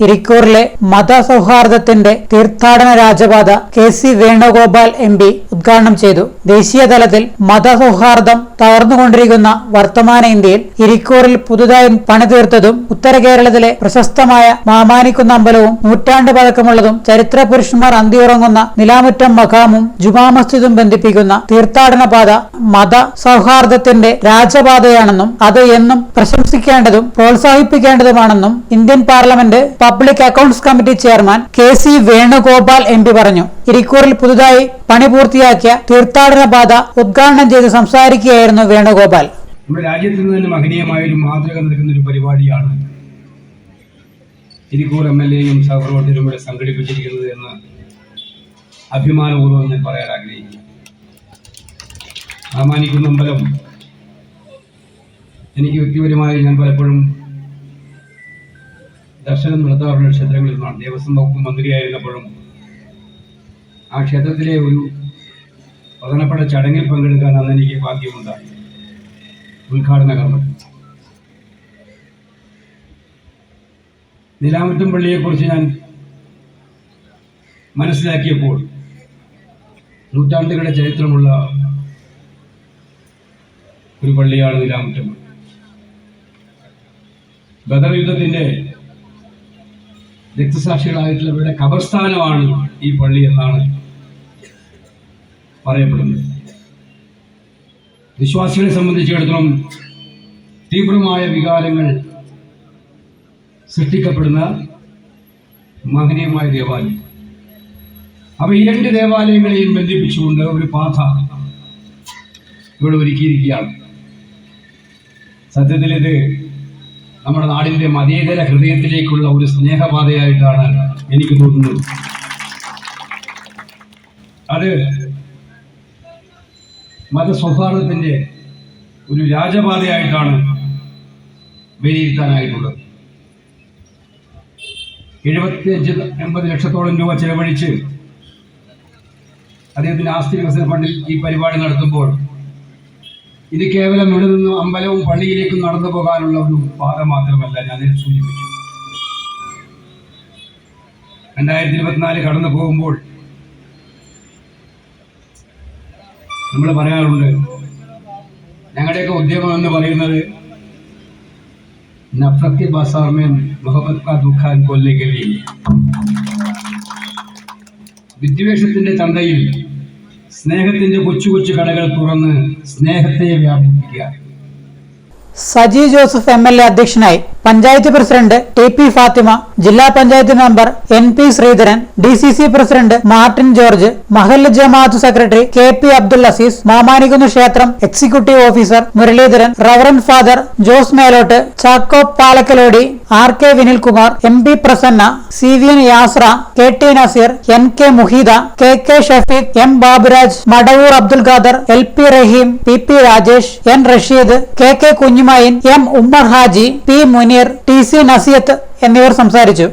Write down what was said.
ഇരിക്കൂറിലെ മതസൗഹാർദ്ദത്തിന്റെ തീർത്ഥാടന രാജപാത KC Venugopal MP ഉദ്ഘാടനം ചെയ്തു. ദേശീയ തലത്തിൽ മതസൗഹാർദ്ദം തകർന്നുകൊണ്ടിരിക്കുന്ന വർത്തമാന ഇന്ത്യയിൽ ഇരിക്കൂറിൽ പുതുതായി പണിതീർത്തതും ഉത്തര കേരളത്തിലെ പ്രശസ്തമായ മാമാനിക്കുന്ന അമ്പലവും നൂറ്റാണ്ട് പഴക്കമുള്ളതും ചരിത്ര പുരുഷന്മാർ അന്തിയുറങ്ങുന്ന നിലാമുറ്റം മഖാമും ജുമാ മസ്ജിദും ബന്ധിപ്പിക്കുന്ന തീർത്ഥാടന പാത മത സൗഹാർദ്ദത്തിന്റെ രാജപാതയാണെന്നും അത് എന്നും പ്രശംസിക്കേണ്ടതും പ്രോത്സാഹിപ്പിക്കേണ്ടതുമാണെന്നും Indian parliament public accounts committee chairman KC Venugopal MP പറഞ്ഞു. ഇരിക്കൂറിൽ പുതുതായി പണി പൂർത്തിയാക്കിയ തീർത്ഥാടന പാത ഉദ്ഘാടനം ചെയ്ത് സംസാരിക്കുകയായിരുന്നു വേണുഗോപാൽ. നമ്മുടെ രാജ്യത്ത് നിന്ന് തന്നെ മഹനീയമായ ഒരു മാതൃക നൽകുന്ന ഒരു പരിപാടിയാണ് ഇരിക്കൂർ MLA-യും സഹപ്രവർത്തകരും ഇവിടെ സംഘടിപ്പിച്ചിരിക്കുന്നത് എന്ന് അഭിമാനപൂർവ്വം ഞാൻ പറയാൻ ആഗ്രഹിക്കുന്നു. മാമാനിക്കുന്ന അമ്പലം എനിക്ക് വ്യക്തിപരമായി ഞാൻ പലപ്പോഴും ദർശനം നടത്താറുള്ള ക്ഷേത്രങ്ങളിൽ നിന്നാണ്. ദേവസ്വം വകുപ്പ് മന്ത്രിയായിരുന്നപ്പോഴും ആ ക്ഷേത്രത്തിലെ ഒരു പ്രധാനപ്പെട്ട ചടങ്ങിൽ പങ്കെടുക്കാൻ അന്ന് എനിക്ക് ഭാഗ്യമുണ്ടായി. ഉദ്ഘാടന കർമ്മം നിലാമുറ്റം പള്ളിയെക്കുറിച്ച് ഞാൻ മനസ്സിലാക്കിയപ്പോൾ നൂറ്റാണ്ടുകളുടെ ചരിത്രമുള്ള ഒരു പള്ളിയാണ് നിലാമുറ്റം. ബദർ യുദ്ധത്തിന്റെ രക്തസാക്ഷികളായിട്ടുള്ളവരുടെ ഖബർസ്ഥാനമാണ് ഈ പള്ളി എന്നാണ് പറയപ്പെടുന്നത്. വിശ്വാസികളെ സംബന്ധിച്ചിടത്തോളം തീവ്രമായ വികാരങ്ങൾ സൃഷ്ടിക്കപ്പെടുന്ന മഹനീയമായ ദേവാലയം. അപ്പൊ ഈ രണ്ട് ദേവാലയങ്ങളെയും ബന്ധിപ്പിച്ചുകൊണ്ട് ഒരു പാത ഇവിടെ ഒരുക്കിയിരിക്കുകയാണ്. സത്യത്തിൽ ഇത് നമ്മുടെ നാടിന്റെ മതേതര ഹൃദയത്തിലേക്കുള്ള ഒരു സ്നേഹപാതയായിട്ടാണ് എനിക്ക് തോന്നുന്നത്. അത് മതസൗഹാർദ്ദത്തിന്റെ ഒരു രാജപാതയായിട്ടാണ് വിലയിരുത്താനായിട്ടുള്ളത്. 75-80 ലക്ഷത്തോളം രൂപ ചെലവഴിച്ച് അദ്ദേഹത്തിന്റെ ആസ്തി വികസന ഫണ്ടിൽ ഈ പരിപാടി നടത്തുമ്പോൾ ഇത് കേവലം ഇവിടെ നിന്നും അമ്പലവും പള്ളിയിലേക്കും നടന്നു പോകാനുള്ള ഒരു പാത മാത്രമല്ല. ഞാൻ സൂചിപ്പിച്ചു 2024 കടന്നു പോകുമ്പോൾ നമ്മൾ പറയാറുണ്ട്, ഞങ്ങളുടെയൊക്കെ ഉദ്യമം എന്ന് പറയുന്നത് നഫ്രത്ത് ബാസാർ മേ മുഹബത്ത് കാ ദുഖാൻ കൊല്ലെ കെ ലിയെ, വിദ്വേഷത്തിന്റെ ചന്തയിൽ സ്നേഹത്തിന്റെ കൊച്ചു കൊച്ചു കടകൾ തുറന്ന് സ്നേഹത്തെ വ്യാപിപ്പിക്കുക. സജി ജോസഫ് MLA അധ്യക്ഷനായി. പഞ്ചായത്ത് പ്രസിഡന്റ് TP ഫാത്തിമ, ജില്ലാ panchayat member NP Sreedharan, DCC president Martin George, മഹല്ല് ജമാഅത്ത് സെക്രട്ടറി KP അബ്ദുൽ അസീസ്, മാമാനിക്കുന്ന് ക്ഷേത്രം executive officer Muraleedharan, reverend father Jose മേലോട്ട്, Chacko പാലക്കലോടി, RK Vinilkumar, MP Prasanna, CVN യാസ്ര, KT Naseer, NK മുഹീദ, KK Shafeeq, M Baburaj, Madavoor Abdul Khader, LP റഹീം, PP Rajesh, N Rasheed, KK കുഞ്ഞുമായിൻ, M Ummer Haji, P Muneer, TC നസിയത്ത് എന്നിവർ സംസാരിച്ചു.